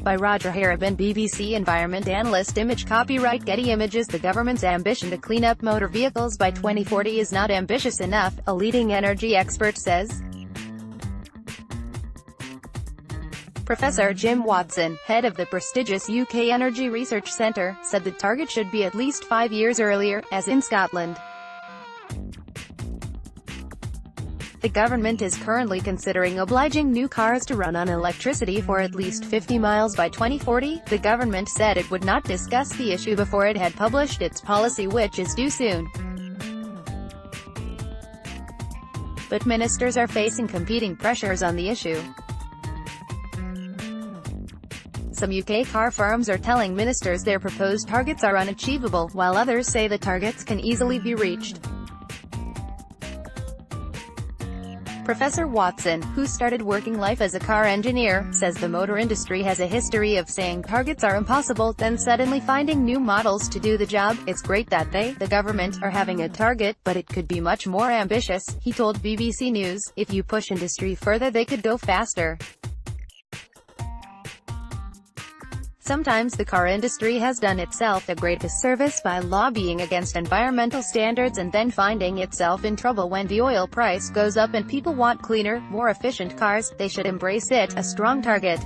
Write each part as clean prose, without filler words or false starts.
by Roger Harabin, BBC Environment Analyst. Image copyright Getty Images. The government's ambition to clean up motor vehicles by 2040 is not ambitious enough, a leading energy expert says. Professor Jim Watson, head of the prestigious UK Energy Research Centre, said the target should be at least 5 years earlier, as in Scotland. The government is currently considering obliging new cars to run on electricity for at least 50 miles by 2040. The government said it would not discuss the issue before it had published its policy, which is due soon. But ministers are facing competing pressures on the issue. Some UK car firms are telling ministers their proposed targets are unachievable, while others say the targets can easily be reached. Professor Watson, who started working life as a car engineer, says the motor industry has a history of saying targets are impossible, then suddenly finding new models to do the job. It's great that the government, are having a target, but it could be much more ambitious, he told BBC News. If you push industry further, they could go faster. Sometimes the car industry has done itself a great disservice by lobbying against environmental standards and then finding itself in trouble when the oil price goes up and people want cleaner, more efficient cars. They should embrace it, a strong target,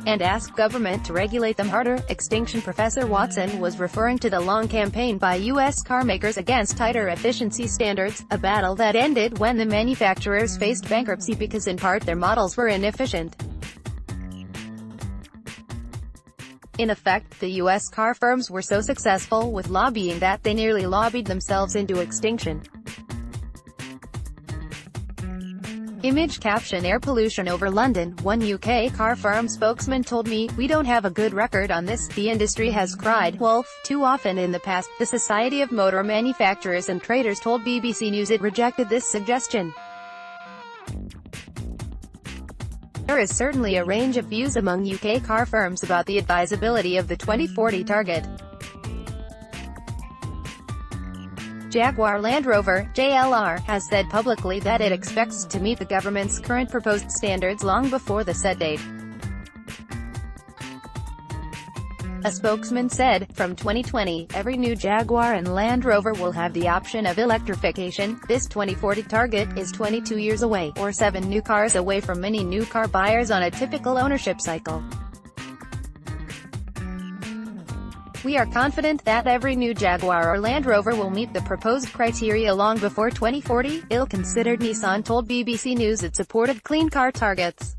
and ask government to regulate them harder. Extinction. Professor Watson was referring to the long campaign by U.S. carmakers against tighter efficiency standards, a battle that ended when the manufacturers faced bankruptcy because in part their models were inefficient. In effect, the U.S. car firms were so successful with lobbying that they nearly lobbied themselves into extinction. Image caption. Air pollution over London. One UK car firm spokesman told me, "We don't have a good record on this. The industry has cried wolf too often in the past." The Society of Motor Manufacturers and Traders told BBC News it rejected this suggestion. There is certainly a range of views among UK car firms about the advisability of the 2040 target. Jaguar Land Rover, JLR, has said publicly that it expects to meet the government's current proposed standards long before the set date. A spokesman said, "From 2020, every new Jaguar and Land Rover will have the option of electrification. This 2040 target is 22 years away, or 7 new cars away from many new car buyers on a typical ownership cycle. We are confident that every new Jaguar or Land Rover will meet the proposed criteria long before 2040, ill-considered." Nissan told BBC News it supported clean car targets.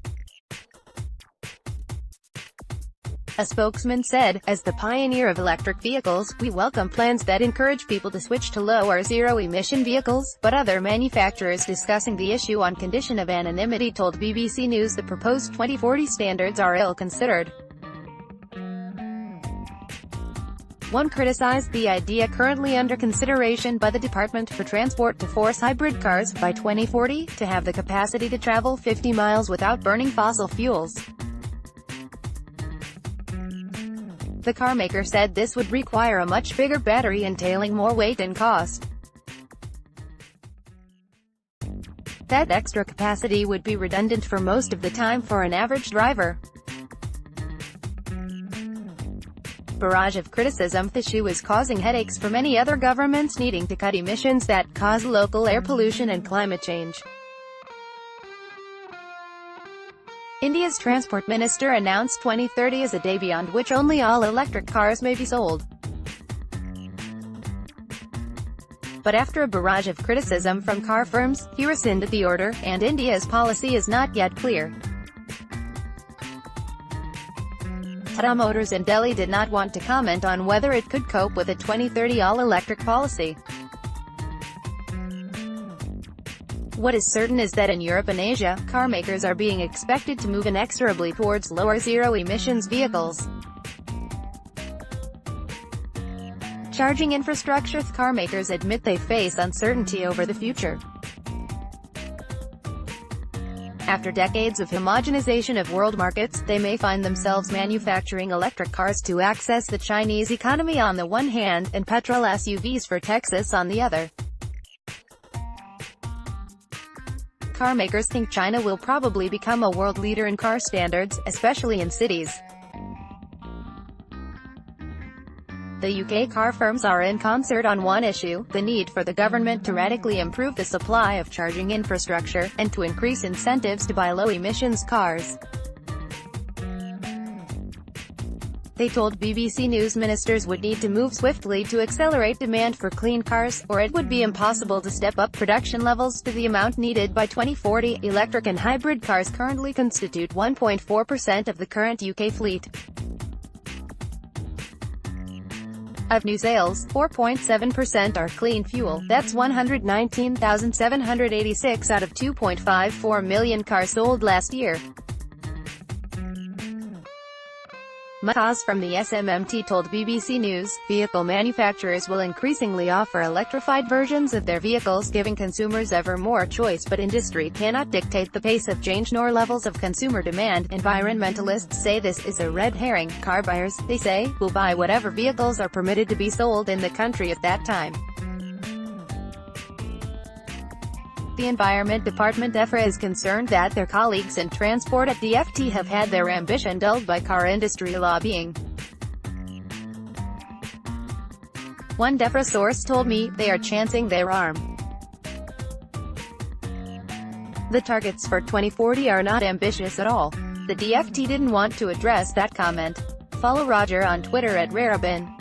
A spokesman said, "As the pioneer of electric vehicles, we welcome plans that encourage people to switch to low or zero-emission vehicles," but other manufacturers discussing the issue on condition of anonymity told BBC News the proposed 2040 standards are ill-considered. One criticized the idea currently under consideration by the Department for Transport to force hybrid cars, by 2040, to have the capacity to travel 50 miles without burning fossil fuels. The carmaker said this would require a much bigger battery entailing more weight and cost. That extra capacity would be redundant for most of the time for an average driver. Barrage of criticism. The issue is causing headaches for many other governments needing to cut emissions that cause local air pollution and climate change. India's Transport Minister announced 2030 as a day beyond which only all-electric cars may be sold. But after a barrage of criticism from car firms, he rescinded the order, and India's policy is not yet clear. Tata Motors in Delhi did not want to comment on whether it could cope with a 2030 all-electric policy. What is certain is that in Europe and Asia, carmakers are being expected to move inexorably towards lower zero-emissions vehicles. Charging infrastructure. Carmakers admit they face uncertainty over the future. After decades of homogenization of world markets, they may find themselves manufacturing electric cars to access the Chinese economy on the one hand, and petrol SUVs for Texas on the other. car makers think China will probably become a world leader in car standards, especially in cities. The UK car firms are in concert on one issue: the need for the government to radically improve the supply of charging infrastructure, and to increase incentives to buy low-emissions cars. They told BBC News ministers would need to move swiftly to accelerate demand for clean cars, or it would be impossible to step up production levels to the amount needed by 2040. Electric and hybrid cars currently constitute 1.4% of the current UK fleet. Of new sales, 4.7% are clean fuel. That's 119,786 out of 2.54 million cars sold last year. Mukaz from the SMMT told BBC News, vehicle manufacturers will increasingly offer electrified versions of their vehicles, giving consumers ever more choice, but industry cannot dictate the pace of change nor levels of consumer demand. Environmentalists say this is a red herring. Car buyers, they say, will buy whatever vehicles are permitted to be sold in the country at that time. The Environment Department DEFRA is concerned that their colleagues in transport at DFT have had their ambition dulled by car industry lobbying. One DEFRA source told me, they are chancing their arm. The targets for 2040 are not ambitious at all. The DFT didn't want to address that comment. Follow Roger on Twitter @Rarabin.